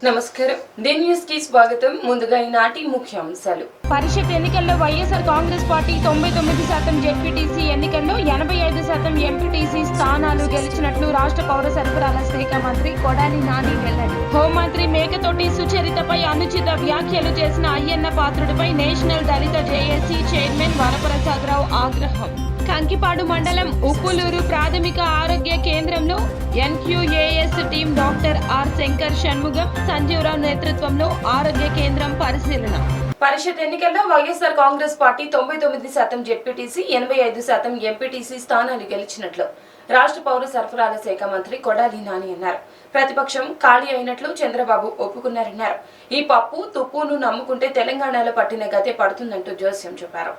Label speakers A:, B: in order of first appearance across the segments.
A: నమస్కారం D news కి స్వాగతం. ముందుగా ఈనాటి ముఖ్యాంశాలు.
B: పరిషత్ ఎన్నికల్లో వైఎస్ఆర్ కాంగ్రెస్ పార్టీ 99% జెడ్పీటీసీ ఎన్నికల్లో 85% ఎంపీటీసీ స్థానాలు గెలిచినట్లు రాష్ట్ర పౌర సరఫరాల శాఖ మంత్రి కొడాలి నాని వెల్లడి. హోంమంత్రి మేకతోటి సుచరితపై అనుచిత వ్యాఖ్యలు చేసిన అయ్యన్న పాత్రుడిపై national Dalit JAC chairman Varaprasadarao ఆగ్రహం. కంకిపాడు మండలం ఉప్పులూరు ప్రాథమిక ఆరోగ్య కేంద్రంలో NQAS team doctor R Shankar Shanmugam Sanjeevarao నేతృత్వంలో ఆరోగ్య కేంద్రం పరిశీలన.
A: పరిషత్ ఎన్నికల్లో YSR Congress party 99% ZPTC 85% MPTC స్థానాలు గెలిచినట్లు రాష్ట్ర పౌర సరఫరాల శాఖ మంత్రి కొడాలి నాని అన్నారు. ప్రతిపక్షం ఖాళీ అయినట్లు చంద్రబాబు ఒప్పుకున్నారన్నారు. ఈ పప్పు తుప్పును నమ్ముకుంటే తెలంగాణలో పట్టిన గతే పడుతుందంటూ జోస్యం చెప్పారు.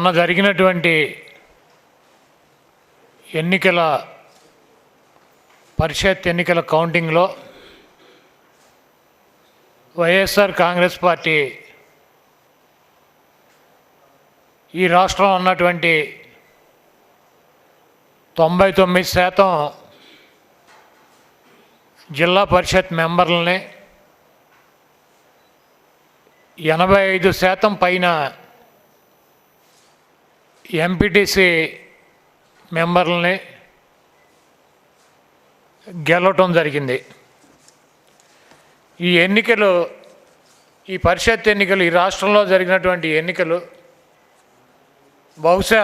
C: మొన్న జరిగినటువంటి పరిషత్ ఎన్నికల కౌంటింగ్లో వైఎస్ఆర్ కాంగ్రెస్ పార్టీ ఈ రాష్ట్రంలో ఉన్నటువంటి 99% జిల్లా పరిషత్ మెంబర్లని 85% పైన ఎంపీటీసీ మెంబర్లని గెలవటం జరిగింది. ఈ పరిషత్ ఎన్నికలు ఈ రాష్ట్రంలో జరిగినటువంటి ఎన్నికలు బహుశా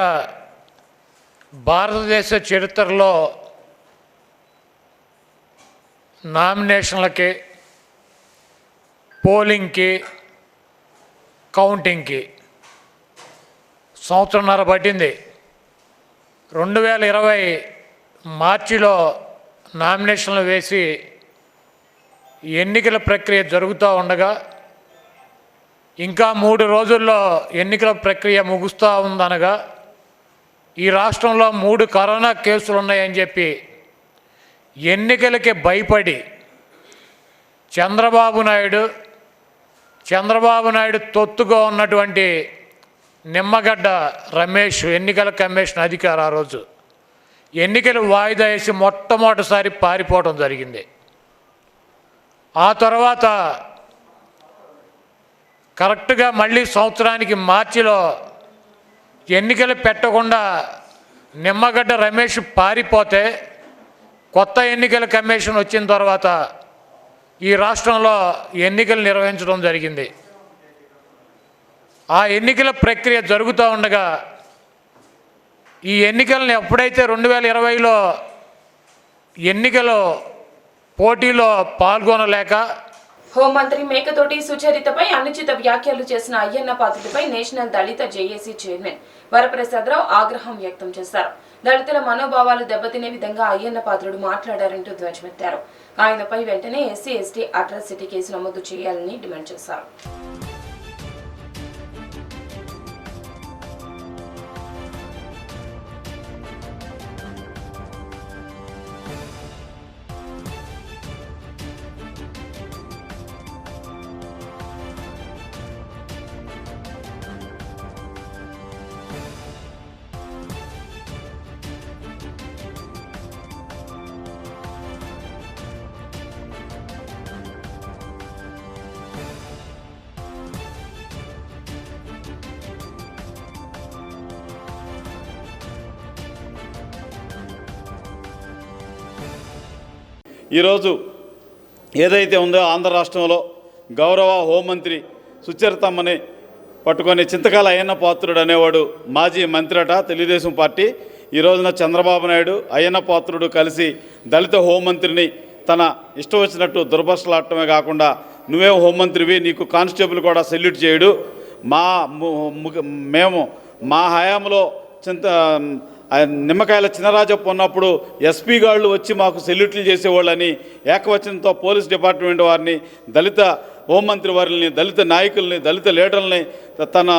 C: భారతదేశ చరిత్రలో నామినేషన్లకి, పోలింగ్కి, కౌంటింగ్కి సంవత్సరంన్నర పట్టింది. 2020 మార్చిలో నామినేషన్లు వేసి ఎన్నికల ప్రక్రియ జరుగుతూ ఉండగా ఇంకా 3 రోజుల్లో ఎన్నికల ప్రక్రియ ముగుస్తూ ఉందనగా ఈ రాష్ట్రంలో 3 కరోనా కేసులు ఉన్నాయని చెప్పి ఎన్నికలకి భయపడి చంద్రబాబు నాయుడు తొత్తుగా ఉన్నటువంటి నిమ్మగడ్డ రమేష్ ఎన్నికల కమిషన్ అధికారి ఆ రోజు ఎన్నికలు వాయిదా వేసి మొట్టమొదటిసారి పారిపోవడం జరిగింది. ఆ తర్వాత కరెక్ట్గా మళ్ళీ సంవత్సరానికి మార్చిలో ఎన్నికలు పెట్టకుండా నిమ్మగడ్డ రమేష్ పారిపోతే కొత్త ఎన్నికల కమిషన్ వచ్చిన తర్వాత ఈ రాష్ట్రంలో ఎన్నికలు నిర్వహించడం జరిగింది. ఆ ఎన్నికల ప్రక్రియ జరుగుతూ ఉండగా ఈ ఎన్నికలను ఎప్పుడైతే 2020లో ఎన్నికల పోటీలో పాల్గొనలేక
A: హోంమంత్రి మేకతోటి సుచరితపై అనుచిత వ్యాఖ్యలు చేసిన అయ్యన్న పాత్రుడిపై national Dalit JAC chairman Varaprasadarao ఆగ్రహం వ్యక్తం చేశారు. దళితుల మనోభావాలు దెబ్బతినే విధంగా అయ్యన్న పాత్రుడు మాట్లాడారంటూ ధ్వజమెత్తారు. ఆయనపై వెంటనే SC/ST అట్రాసిటీ కేసు నమోదు చేయాలని డిమాండ్ చేశారు.
D: ఈరోజు ఏదైతే ఉందో ఆంధ్ర రాష్ట్రంలో గౌరవ హోంమంత్రి సుచరితమ్మని పట్టుకొని చింతకాల అయ్యన్న పాత్రుడు అనేవాడు మాజీ మంత్రి అట తెలుగుదేశం పార్టీ. ఈ రోజున చంద్రబాబు నాయుడు అయ్యన్న పాత్రుడు కలిసి దళిత హోంమంత్రిని తన ఇష్టం వచ్చినట్టు దుర్భాషలాడటమే కాకుండా నువ్వే హోంమంత్రివి, నీకు కానిస్టేబుల్ కూడా సెల్యూట్ చేయడు, మేము మా హయాంలో నిమ్మకాయల చినరాజప్ప ఉన్నప్పుడు ఎస్పీ గాళ్ళు వచ్చి మాకు సెల్యూట్లు చేసేవాళ్ళని ఏకవచనంతో పోలీస్ డిపార్ట్మెంట్ వారిని, దళిత హోంమంత్రి వారిని, దళిత నాయకుల్ని, దళిత లీడర్లని తన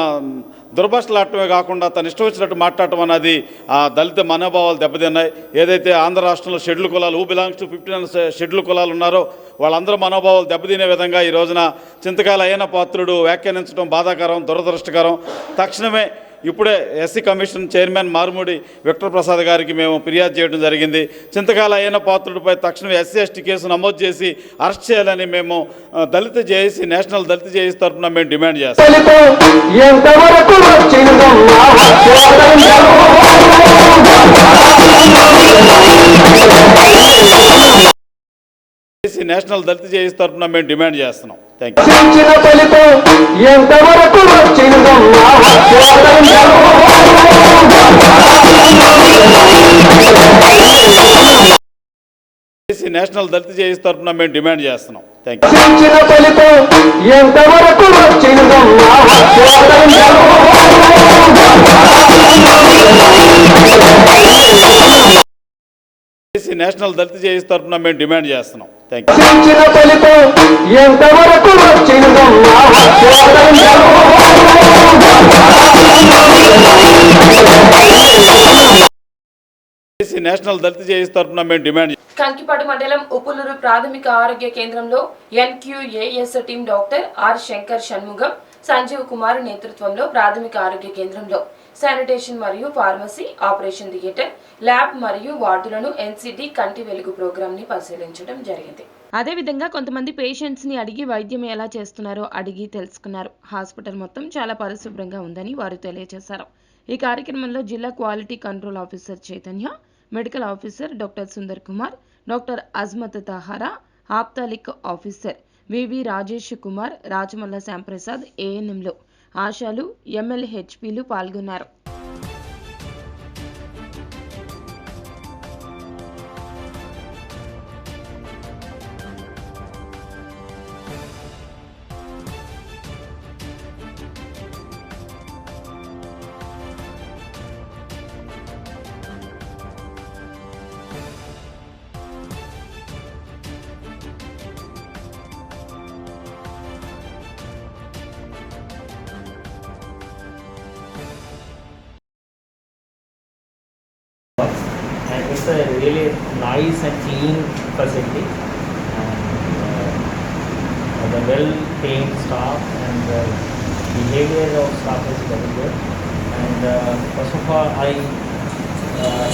D: దుర్భాషలాడటమే కాకుండా తన ఇష్టం వచ్చినట్టు మాట్లాడటం అన్నది ఆ దళిత మనోభావాలు దెబ్బతిన్నాయి. ఏదైతే ఆంధ్ర రాష్ట్రంలో షెడ్యూల్ కులాలు బిలాంగ్స్ టు 15 షెడ్యూల్ కులాలు ఉన్నారో వాళ్ళందరూ మనోభావాలు దెబ్బతినే విధంగా ఈ రోజున చింతకాయల అయ్యన్న పాత్రుడు వ్యాఖ్యానించడం బాధాకరం, దురదృష్టకరం. తక్షణమే ఇప్పుడే SC commission chairman Marumudi Victor Prasad గారికి మేము ఫిర్యాదు చేయడం జరిగింది. చింతకాయల అయ్యన్న పాత్రుడిపై తక్షణమే ఎస్సీ ఎస్టీ కేసు నమోదు చేసి అరెస్ట్ చేయాలని మేము దళిత జేఏసీ, నేషనల్ దళిత జేఏసీ తరఫున మేము డిమాండ్ చేస్తాం. నేషనల్ దళిత జేఏసీ తరఫున మేము డిమాండ్ చేస్తున్నాం. Thank you. National Dalit JAC తరఫున మేము డిమాండ్ చేస్తున్నాం. Thank you. National Dalit JAC తరఫున మేము డిమాండ్ చేస్తున్నాం. Thank you. National Dalit JAC తరఫున మేము డిమాండ్.
A: కంకిపాడు మండలం ఉప్పులూరు ప్రాథమిక ఆరోగ్య కేంద్రంలో NQAS team doctor R Shankar Shanmugam, Sanjeev Kumar నేతృత్వంలో ప్రాథమిక ఆరోగ్య కేంద్రంలో శానిటేషన్ మరియు ఫార్మసీ, ఆపరేషన్ థియేటర్, ల్యాబ్ మరియు వార్డులను ఎన్సిడి కంటి వెలుగు ప్రోగ్రామ్ ని పరిశీలించడం జరిగింది.
B: అదేవిధంగా కొంతమంది పేషెంట్స్ ని అడిగి వైద్యం ఎలా చేస్తున్నారో అడిగి తెలుసుకున్నారు. హాస్పిటల్ మొత్తం చాలా పరిశుభ్రంగా ఉందని వారు తెలియజేశారు. ఈ కార్యక్రమంలో జిల్లా quality control officer Chaitanya, medical officer doctor Sundar Kumar, doctor Azmat Tahara, ophthalmic officer VV Rajesh Kumar, Rajamalla Shyamprasad, ఏఎన్ఎంలు, ఆశాలు, ఎంఎల్హెచ్పీలు పాల్గొన్నారు.
E: And it's a really nice and clean facility, and the well-trained staff and the behavior of staff is very good. And first of all, I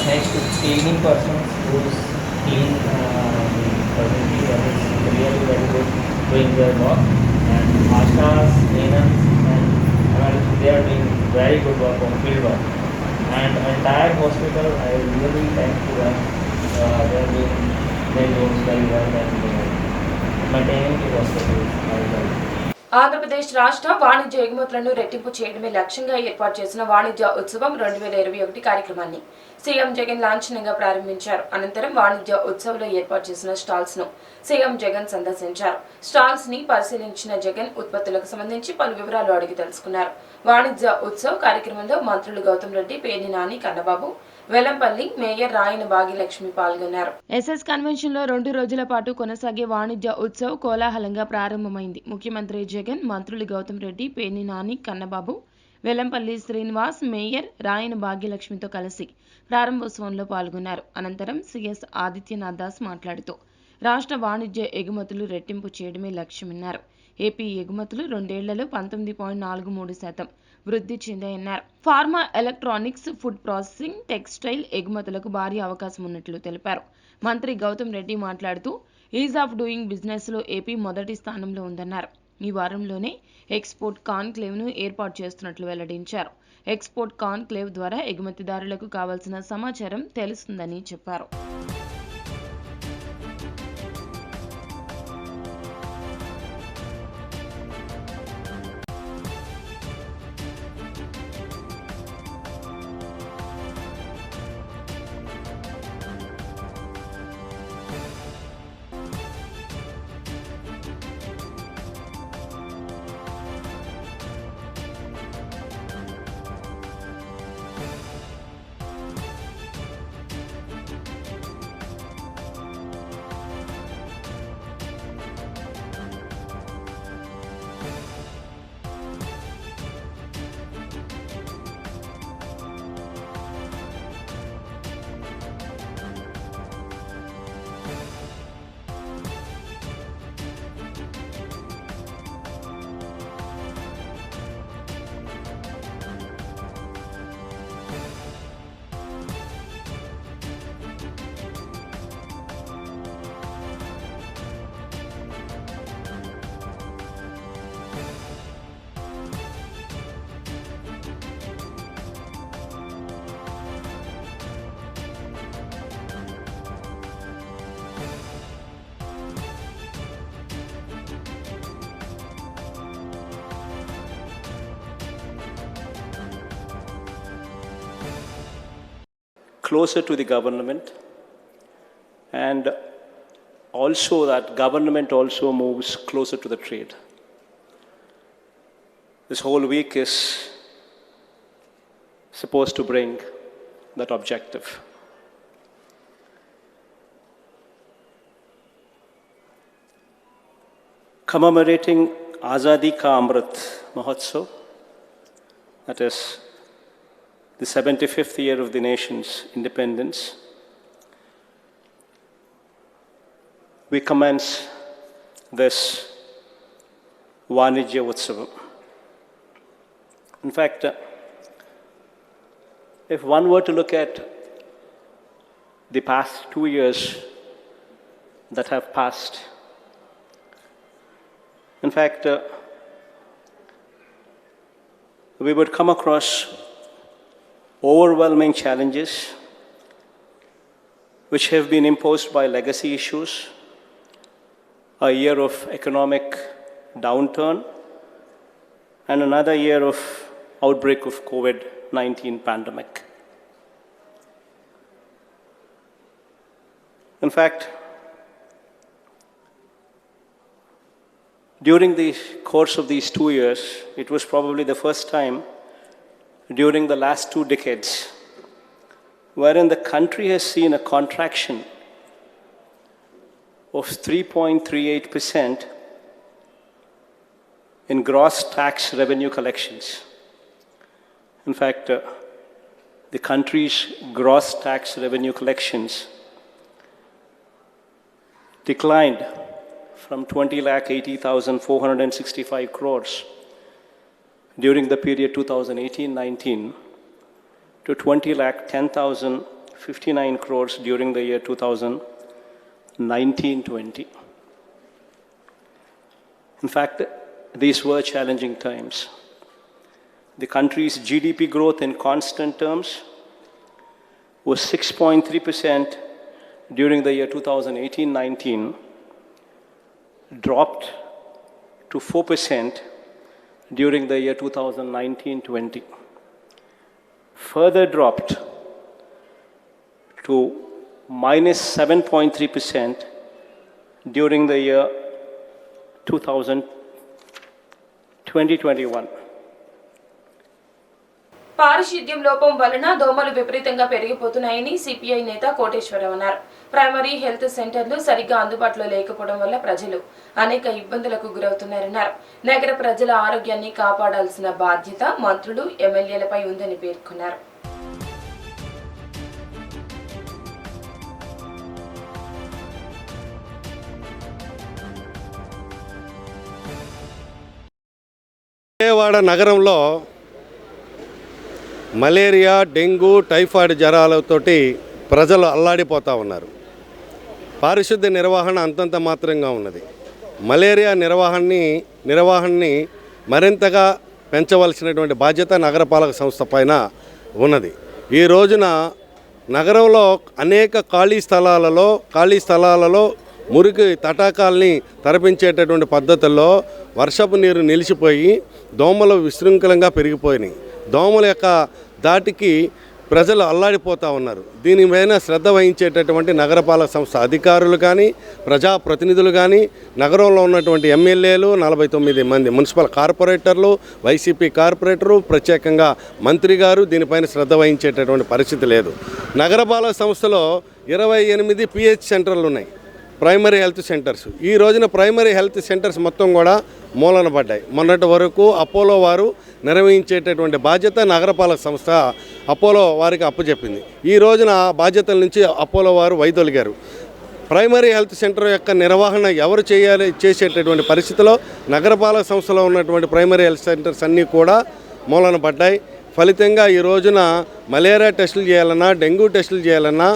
E: thanks to cleaning persons who's clean the facility, that is really very good doing their work. And Asha's, ANMs, and they are doing very good work on field work. And entire hospital, I really thank to them. They are doing their jobs very well and maintaining the hospital very well.
A: Andhra Pradesh రాష్ట్ర వాణిజ్య ఎగుమతులను రెట్టింపు చేయడమే లక్ష్యంగా ఏర్పాటు చేసిన వాణిజ్య ఉత్సవం 2021 కార్యక్రమాన్ని సీఎం జగన్ లాంఛనంగా ప్రారంభించారు. అనంతరం వాణిజ్య ఉత్సవంలో ఏర్పాటు చేసిన స్టాల్స్ ను సీఎం జగన్ సందర్శించారు. స్టాల్స్ ని పరిశీలించిన జగన్ ఉత్పత్తులకు సంబంధించి పలు వివరాలు అడిగి తెలుసుకున్నారు. వాణిజ్య ఉత్సవ్ కార్యక్రమంలో మంత్రులు గౌతమ్ రెడ్డి, పేర్ని నాని, కన్నబాబు, వెల్లంపల్లి మేయర్ రాయన భాగ్యలక్ష్మి పాల్గొన్నారు. ఎస్ఎస్ కన్వెన్షన్ లో 2 రోజుల పాటు కొనసాగే వాణిజ్య ఉత్సవ్ కోలాహలంగా ప్రారంభమైంది. ముఖ్యమంత్రి జగన్, మంత్రులు గౌతమ్ రెడ్డి, పేర్ని నాని, కన్నబాబు, వెల్లంపల్లి శ్రీనివాస్, మేయర్ రాయన భాగ్యలక్ష్మితో కలిసి ప్రారంభోత్సవంలో పాల్గొన్నారు. అనంతరం సిఎస్ ఆదిత్యనాథ్ దాస్ మాట్లాడుతూ రాష్ట్ర వాణిజ్య ఎగుమతులు రెట్టింపు చేయడమే లక్ష్యమన్నారు. ఏపీ ఎగుమతులు 2 ఏళ్లలో 19.43% వృద్ధి చెందాయన్నారు. Pharma, electronics, food processing, textile ఎగుమతులకు భారీ అవకాశం ఉన్నట్లు తెలిపారు. మంత్రి గౌతమ్ రెడ్డి మాట్లాడుతూ ఈజ్ ఆఫ్ డూయింగ్ బిజినెస్ లో ఏపీ మొదటి స్థానంలో ఉందన్నారు. ఈ వారంలోనే ఎక్స్పోర్ట్ కాన్క్లేవ్ ను ఏర్పాటు చేస్తున్నట్లు వెల్లడించారు. ఎక్స్పోర్ట్ కాన్క్లేవ్ ద్వారా ఎగుమతిదారులకు కావాల్సిన సమాచారం తెలుస్తుందని చెప్పారు.
F: closer to the government, and also that government also moves closer to the trade. This whole week is supposed to bring that objective. Commemorating Azadi Ka Amrit Mahotsav, that is the 75th year of the nation's independence, we commence this Vanijya Utsavam. In fact, if one were to look at the past 2 years that have passed, in fact, we would come across overwhelming challenges which have been imposed by legacy issues, a year of economic downturn, and another year of outbreak of COVID-19 pandemic. In fact, during the course of these 2 years, it was probably the first time during the last 2 decades wherein the country has seen a contraction of 3.38% in gross tax revenue collections. In fact, the country's gross tax revenue collections declined from 20,80,465 crores during the period 2018-19 to 20,10,059 crores during the year 2019-20. In fact, these were challenging times. The country's GDP growth in constant terms was 6.3% during the year 2018-19, dropped to 4% during the year 2019-20, further dropped to minus 7.3% during the year 2021.
A: పారిశుద్ధ్యం లోపం వలన దోమలు విపరీతంగా పెరిగిపోతున్నాయని CPI నేత కోటేశ్వరరావు అన్నారు. Primary health సెంటర్లు సరిగ్గా అందుబాటులో లేకపోవడం వల్ల ప్రజలు అనేక ఇబ్బందులకు గురవుతున్నారన్నారు. నగర ప్రజల ఆరోగ్యాన్ని కాపాడాల్సిన బాధ్యత మంత్రులు, ఎమ్మెల్యేలపై ఉందని పేర్కొన్నారు.
G: విజయవాడ నగరంలో మలేరియా, డెంగ్యూ, టైఫాయిడ్ జ్వరాలతోటి ప్రజలు అల్లాడిపోతూ ఉన్నారు. పారిశుద్ధ్య నిర్వహణ అంతంత మాత్రంగా ఉన్నది. మలేరియా నిర్వహణని మరింతగా పెంచవలసినటువంటి బాధ్యత నగరపాలక సంస్థ పైన ఉన్నది. ఈ రోజున నగరంలో అనేక ఖాళీ స్థలాలలో మురికి తటాకాల్ని తరపించేటటువంటి పద్ధతుల్లో వర్షపు నీరు నిలిచిపోయి దోమలు విశృంఖలంగా పెరిగిపోయినాయి. దోమల యొక్క దాటికి ప్రజలు అల్లాడిపోతూ ఉన్నారు. దీనిపైన శ్రద్ధ వహించేటటువంటి నగరపాలక సంస్థ అధికారులు కానీ, ప్రజాప్రతినిధులు కానీ, నగరంలో ఉన్నటువంటి ఎమ్మెల్యేలు, 49 మంది మున్సిపల్ కార్పొరేటర్లు, వైసీపీ కార్పొరేటరు, ప్రత్యేకంగా మంత్రి గారు దీనిపైన శ్రద్ధ వహించేటటువంటి పరిస్థితి లేదు. నగరపాలక సంస్థలో 28 పిహెచ్ సెంటర్లు ఉన్నాయి, ప్రైమరీ హెల్త్ సెంటర్స్. ఈ రోజున ప్రైమరీ హెల్త్ సెంటర్స్ మొత్తం కూడా మూలన పడ్డాయి. మొన్నటి వరకు అపోలో వారు నిర్వహించేటటువంటి బాధ్యత నగరపాలక సంస్థ అపోలో వారికి అప్పచెప్పింది. ఈ రోజున ఆ బాధ్యతల నుంచి అపోలో వారు వైదొలిగారు. ప్రైమరీ హెల్త్ సెంటర్ యొక్క నిర్వహణ ఎవరు చేసేటటువంటి పరిస్థితిలో నగరపాలక సంస్థలో ఉన్నటువంటి ప్రైమరీ హెల్త్ సెంటర్స్ అన్నీ కూడా మూలన పడ్డాయి. ఫలితంగా ఈ రోజున మలేరియా టెస్టులు చేయాలన్నా, డెంగ్యూ టెస్టులు చేయాలన్నా,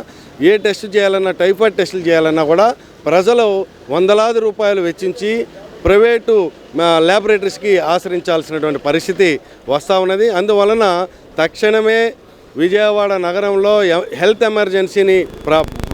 G: ఏ టెస్ట్ చేయాలన్నా, టైఫాయిడ్ టెస్టులు చేయాలన్నా కూడా ప్రజలు వందలాది రూపాయలు వెచ్చించి ప్రైవేటు ల్యాబొరేటరీస్కి ఆశ్రయించాల్సినటువంటి పరిస్థితి వస్తూ ఉన్నది. అందువలన తక్షణమే విజయవాడ నగరంలో హెల్త్ ఎమర్జెన్సీని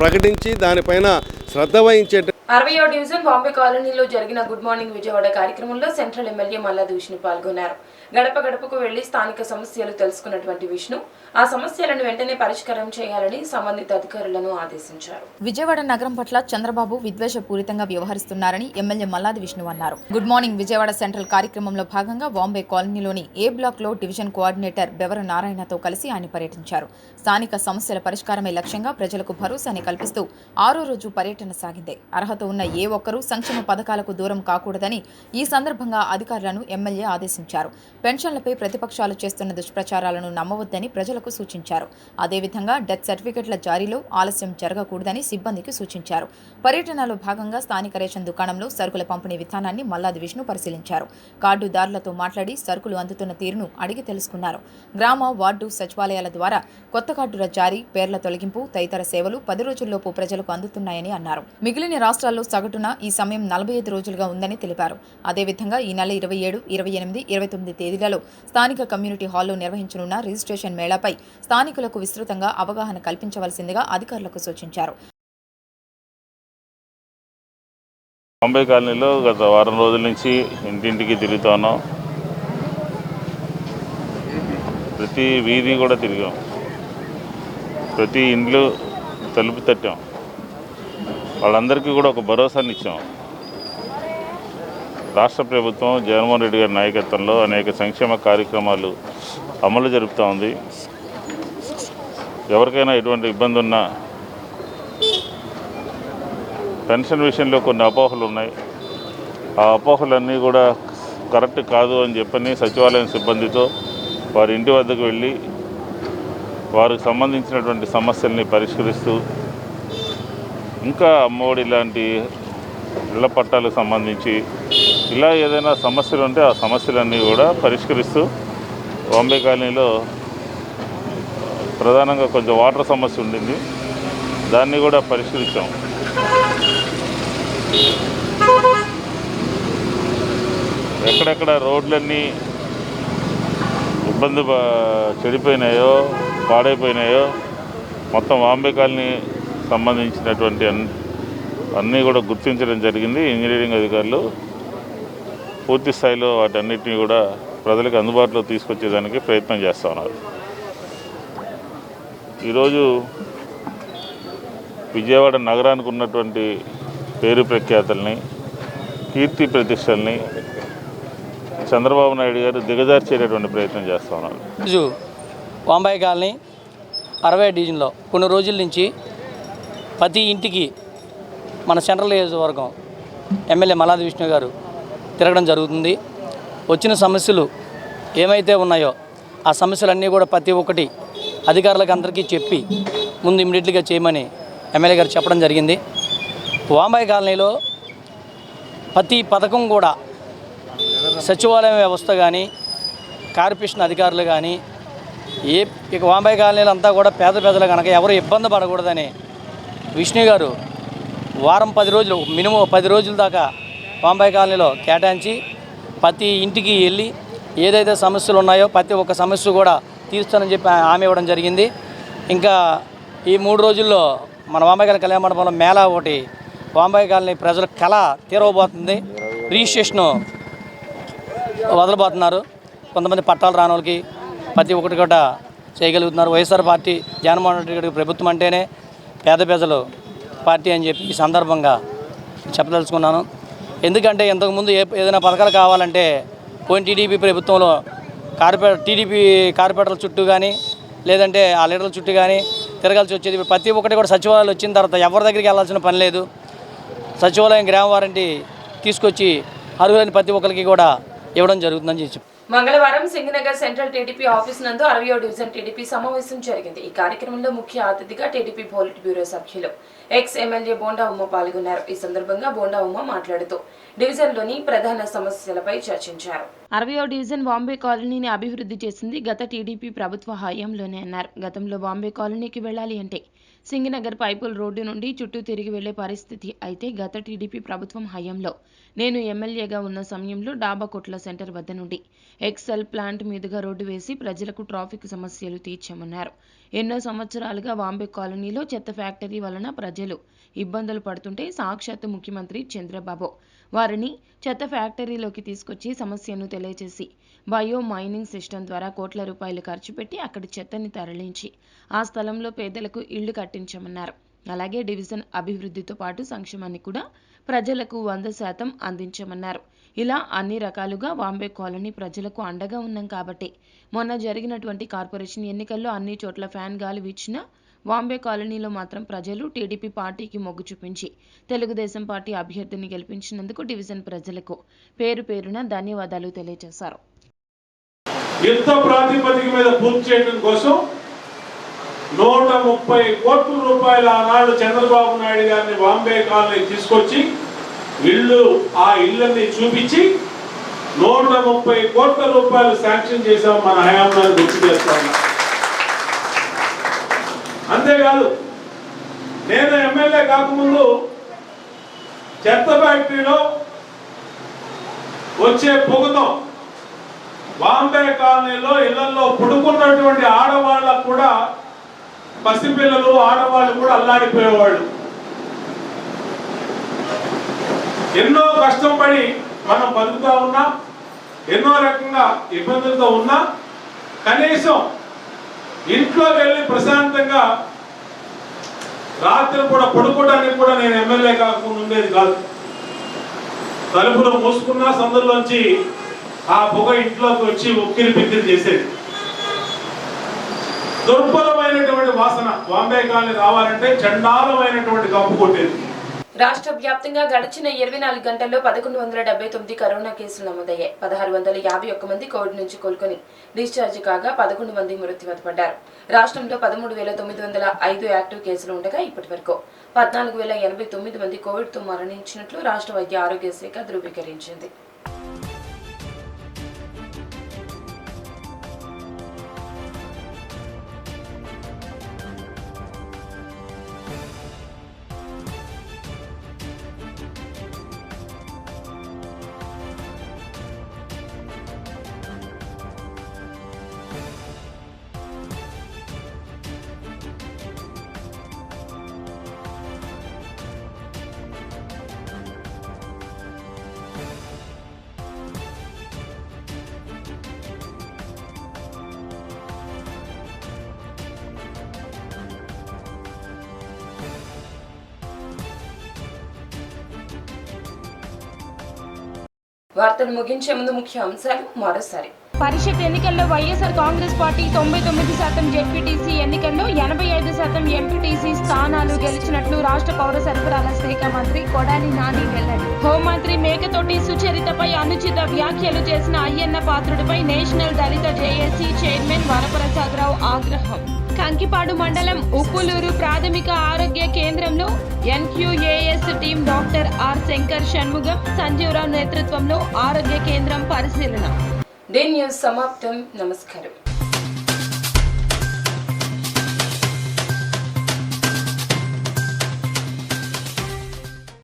G: ప్రకటించి దానిపైన శ్రద్ధ వహించే
A: 60వ డివిజన్ బాంబే కాలనీలో జరిగిన గుడ్ మార్నింగ్ విజయవాడ కార్యక్రమంలో సెంట్రల్ ఎమ్మెల్యే మల్లాది విష్ణు పాల్గొన్నారు. గడప గడపకు వెళ్లి స్థానిక సమస్యలు తెలుసుకున్నటువంటి విష్ణు ఆ సమస్యలను వెంటనే పరిష్కారం చేయాలని సంబంధిత అధికారులను ఆదేశించారు.
H: విజయవాడ నగరం పట్ల చంద్రబాబు విద్వేషపూరితంగా వ్యవహరిస్తున్నారని ఎమ్మెల్యే మల్లాది విష్ణు అన్నారు. గుడ్ మార్నింగ్ విజయవాడ సెంట్రల్ కార్యక్రమంలో భాగంగా బాంబే కాలనీలోని ఏ బ్లాక్ లో డివిజన్ కోఆర్డినేటర్ బెవర నారాయణతో కలిసి ఆయన పర్యటించారు. స్థానిక సమస్యల పరిష్కారమే లక్ష్యంగా ప్రజలకు భరోసాని కల్పిస్తూ 6వ రోజు పర్యటన సాగింది. అర్హత ఉన్న ఏ ఒక్కరూ సంక్షేమ పథకాలకు దూరం కాకూడదని ఈ సందర్భంగా అధికారులను ఎమ్మెల్యే ఆదేశించారు. పెన్షన్లపై ప్రతిపక్షాలు చేస్తున్న దుష్ప్రచారాలను నమ్మవద్దని ప్రజలకు సూచించారు. అదేవిధంగా డెత్ సర్టిఫికెట్ల జారీలో ఆలస్యం జరగకూడదని సిబ్బందికి సూచించారు. పర్యటనలో భాగంగా స్థానిక రేషన్ దుకాణంలో సరుకుల పంపిణీ విధానాన్ని మల్లాది విష్ణు పరిశీలించారు. కార్డుదారులతో మాట్లాడి సరుకులు అందుతున్న తీరును అడిగి తెలుసుకున్నారు. గ్రామ వార్డు సచివాలయాల ద్వారా కొత్త కార్డుల జారీ, పేర్ల తొలగింపు తదితర సేవలు 10 రోజుల్లోపు ప్రజలకు అందుతున్నాయని అన్నారు. మిగిలిన రాష్ట్రాల్లో సగటున ఈ సమయం 45 రోజులుగా ఉందని తెలిపారు. అదేవిధంగా ఈ నెల 27, 28, 29 తేదీలలో స్థానిక కమ్యూనిటీ హాల్లో నిర్వహించనున్న రిజిస్ట్రేషన్ మేళాపై స్థానికులకు విస్తృతంగా అవగాహన కల్పించవలసిందిగా అధికారులకు సూచించారు.
I: బాంబే కాలనీలో గత వారం రోజుల నుంచి ఇంటింటికి తిరుగుతున్నాం. ప్రతి వీధి కూడా తిరిగాం, ప్రతి ఇండ్లు తలుపు తట్టాం, వాళ్ళందరికీ కూడా ఒక భరోసాని ఇచ్చాం. రాష్ట్ర ప్రభుత్వం జగన్మోహన్ రెడ్డి గారి నాయకత్వంలో అనేక సంక్షేమ కార్యక్రమాలు అమలు జరుపుతూ ఉంది. ఎవరికైనా ఎటువంటి ఇబ్బంది ఉన్నా పెన్షన్ విషయంలో కొన్ని అపోహలు ఉన్నాయి. ఆ అపోహలన్నీ కూడా కరెక్ట్ కాదు అని చెప్పని సచివాలయం సిబ్బందితో వారి ఇంటి వద్దకు వెళ్ళి వారికి సంబంధించినటువంటి సమస్యల్ని పరిష్కరిస్తూ ఇంకా అమ్మఒడి లాంటి ఇళ్ల పట్టాలకు సంబంధించి ఇలా ఏదైనా సమస్యలు ఉంటే ఆ సమస్యలన్నీ కూడా పరిష్కరిస్తూ బాంబే కాలనీలో ప్రధానంగా కొంచెం వాటర్ సమస్య ఉండింది, దాన్ని కూడా పరిష్కరించాం. ఎక్కడెక్కడ రోడ్లన్నీ ఇబ్బంది చెడిపోయినాయో పాడైపోయినాయో మొత్తం బాంబే కాలనీ సంబంధించినటువంటి అన్నీ కూడా గుర్తించడం జరిగింది. ఇంజనీరింగ్ అధికారులు పూర్తి స్థాయిలో వాటన్నిటిని కూడా ప్రజలకు అందుబాటులో తీసుకొచ్చేదానికి ప్రయత్నం చేస్తూ ఉన్నారు. ఈరోజు విజయవాడ నగరానికి ఉన్నటువంటి పేరు ప్రఖ్యాతల్ని, కీర్తి ప్రతిష్టల్ని చంద్రబాబు నాయుడు గారు దిగజార్చేటటువంటి ప్రయత్నం చేస్తూ ఉన్నారు.
J: ఈరోజు బాంబే కాలనీ 60 డివిజన్లో కొన్ని రోజుల నుంచి ప్రతి ఇంటికి మన సెంట్రల్ నియోజకవర్గం ఎమ్మెల్యే మల్లాది విష్ణు గారు తిరగడం జరుగుతుంది. వచ్చిన సమస్యలు ఏమైతే ఉన్నాయో ఆ సమస్యలన్నీ కూడా ప్రతి ఒక్కటి అధికారులకు అందరికీ చెప్పి ముందు ఇమ్మీడియట్గా చేయమని ఎమ్మెల్యే గారు చెప్పడం జరిగింది. బాంబే కాలనీలో ప్రతి పథకం కూడా సచివాలయం వ్యవస్థ కానీ కార్పొరేషన్ అధికారులు కానీ ఇక బాంబే కాలనీలో అంతా కూడా పేద ప్రజలు కనుక ఎవరు ఇబ్బంది పడకూడదని విష్ణు గారు వారం 10 రోజులు మినిమం 10 రోజుల దాకా బాంబే కాలనీలో కేటాయించి ప్రతి ఇంటికి వెళ్ళి ఏదైతే సమస్యలు ఉన్నాయో ప్రతి ఒక్క సమస్య కూడా తీరుస్తానని చెప్పి హామీ ఇవ్వడం జరిగింది. ఇంకా ఈ 3 రోజుల్లో మన బాంబే కాలనీ కళ్యాణ మండపంలో మేళా ఒకటి బాంబే కాలనీ ప్రజల కళ తీరవబోతుంది. రిజిస్ట్రేషను వదలబోతున్నారు. కొంతమంది పట్టాలు రాని వాళ్ళకి ప్రతి ఒక్కటి కూడా చేయగలుగుతున్నారు. వైఎస్ఆర్ పార్టీ జగన్మోహన్ రెడ్డి గారి ప్రభుత్వం అంటేనే పేద ప్రజలు పార్టీ అని చెప్పి ఈ సందర్భంగా చెప్పదలుచుకున్నాను. ఎందుకంటే ఇంతకుముందు ఏదైనా పథకాలు కావాలంటే పోయిన టీడీపీ ప్రభుత్వంలో టీడీపీ కార్పొరేటర్ల చుట్టూ కానీ లేదంటే ఆ లీడర్ల చుట్టూ కానీ తిరగాల్సి వచ్చేది. ప్రతి ఒక్కటి కూడా సచివాలయాలు వచ్చిన తర్వాత ఎవరి దగ్గరికి వెళ్ళాల్సిన పని లేదు. సచివాలయం గ్రామ వారంటీ తీసుకొచ్చి అర్హులైన ప్రతి ఒక్కరికి కూడా ఇవ్వడం జరుగుతుందని చెప్పి
A: మంగళవారం సింగనగర్ సెంట్రల్ టీడీపీ ఆఫీస్ నందు 60వ డివిజన్ టీడీపీ సమావేశం జరిగింది. ఈ కార్యక్రమంలో ముఖ్య అతిథిగా టీడీపీ పోలిట్ బ్యూరో సభ్యులు ఎక్స్ ఎమ్మెల్యే బోండా ఉమ్మ పాల్గొన్నారు. ఈ సందర్భంగా బోండా ఉమ్మ మాట్లాడుతూ డివిజన్లోని ప్రధాన సమస్యలపై చర్చించారు.
B: 60వ డివిజన్ బాంబే కాలనీని అభివృద్ధి చేసింది గత టీడీపీ ప్రభుత్వ హయాంలోనే అన్నారు. గతంలో బాంబే కాలనీకి వెళ్లాలి అంటే సింగనగర్ పైపుల్ రోడ్డు నుండి చుట్టూ తిరిగి వెళ్లే పరిస్థితి. అయితే గత టీడీపీ ప్రభుత్వం హయాంలో నేను ఎమ్మెల్యేగా ఉన్న సమయంలో డాబా కొట్ల సెంటర్ వద్ద నుండి ఎక్సెల్ ప్లాంట్ మీదుగా రోడ్డు వేసి ప్రజలకు ట్రాఫిక్ సమస్యలు తీర్చామన్నారు. ఎన్నో సంవత్సరాలుగా వాంబే కాలనీలో చెత్త ఫ్యాక్టరీ వలన ప్రజలు ఇబ్బందులు పడుతుంటే సాక్షాత్తు ముఖ్యమంత్రి చంద్రబాబు వారిని చెత్త ఫ్యాక్టరీలోకి తీసుకొచ్చి సమస్యను తెలియజేసి బయో మైనింగ్ సిస్టమ్ ద్వారా కోట్ల రూపాయలు ఖర్చు పెట్టి అక్కడి చెత్తని తరలించి ఆ స్థలంలో పేదలకు ఇళ్లు కట్టించామన్నారు. అలాగే డివిజన్ అభివృద్ధితో పాటు సంక్షేమాన్ని కూడా ప్రజలకు 100% అందించామన్నారు. ఇలా అన్ని రకాలుగా వాంబే కాలనీ ప్రజలకు అండగా ఉన్నాం కాబట్టి మొన్న జరిగినటువంటి కార్పొరేషన్ ఎన్నికల్లో అన్ని చోట్ల ఫ్యాన్ గాలి వీచిన వాంబే కాలనీలో మాత్రం ప్రజలు టీడీపీ పార్టీకి మొగ్గు చూపించి తెలుగుదేశం పార్టీ అభ్యర్థిని గెలిపించినందుకు డివిజన్ ప్రజలకు పేరు పేరున ధన్యవాదాలు తెలియజేశారు.
K: యుద్ధ ప్రాతిపదిక మీద పూర్తి చేయడం కోసం 130 కోట్ల రూపాయల ఆనాడు చంద్రబాబు నాయుడు గారిని బాంబే కాలనీ తీసుకొచ్చి ఆ ఇళ్ళని చూపించి 130 కోట్ల రూపాయలు శాంక్షన్ చేశాం మన హయాంలో గుర్తు చేస్తా ఉన్నా. అంతేకాదు నేను ఎమ్మెల్యే కాకముందు చెత్త ఫ్యాక్టరీలో వచ్చే పొగతో బాంబే కాలనీలో ఇళ్లలో పుడుకున్నటువంటి ఆడవాళ్ళకు కూడా పసిపిల్లలు ఆడవాళ్ళు కూడా అల్లాడిపోయేవాళ్ళు. ఎన్నో కష్టం పడి మనం బతుకుతా ఉన్నా, ఎన్నో రకంగా ఇబ్బందులతో ఉన్నా కనీసం ఇంట్లోకి వెళ్ళి ప్రశాంతంగా రాత్రి కూడా పడుకోవడానికి కూడా నేను ఎమ్మెల్యే కాకుండా ఉండేది కాదు. తలుపులు మూసుకున్నా సందులోంచి ఆ పొగ ఇంట్లోకి వచ్చి ఉక్కిరి బిక్కిరి చేసేది. దుర్బలమైనటువంటి వాసన బాంబే కాలనీ రావాలంటే చండాలమైనటువంటి కంపు కొట్టేది.
A: రాష్ట్ర వ్యాప్తంగా గడిచిన 24 గంటల్లో 1179 కరోనా కేసులు నమోదయ్యాయి. 1651 మంది కోవిడ్ నుంచి కోలుకొని డిశ్చార్జ్ కాగా 11 మంది మృత్యువాత పడ్డారు. రాష్ట్రంలో 13,905 యాక్టివ్ కేసులు ఉండగా ఇప్పటి వరకు 14,089 మంది కోవిడ్తో మరణించినట్లు రాష్ట్ర వైద్య ఆరోగ్య శాఖ ధృవీకరించింది. వార్తలు ముగించే ముందు ముఖ్య అంశాలు మరోసారి.
B: పరిషత్ ఎన్నికల్లో వైఎస్ఆర్ కాంగ్రెస్ పార్టీ 99% జెడ్పీటీసీ ఎన్నికల్లో 85% ఎంపీటీసీ స్థానాలు గెలిచినట్లు రాష్ట్ర పౌర సరఫరాల శాఖ మంత్రి కొడాలి నాని వెల్లడి. హోంమంత్రి మేకతోటి సుచరితపై అనుచిత వ్యాఖ్యలు చేసిన అయ్యన్న పాత్రుడిపై national Dalit JAC chairman Varaprasadarao ఆగ్రహం. కంకిపాడు మండలం ఉప్పులూరు ప్రాథమిక ఆరోగ్య కేంద్రంలో NQAS team doctor R Shankar Shanmugam Sanjeevarao నేతృత్వంలో ఆరోగ్య కేంద్రం పరిశీలన.
A: డే న్యూస్ సమాప్తం. నమస్కారం.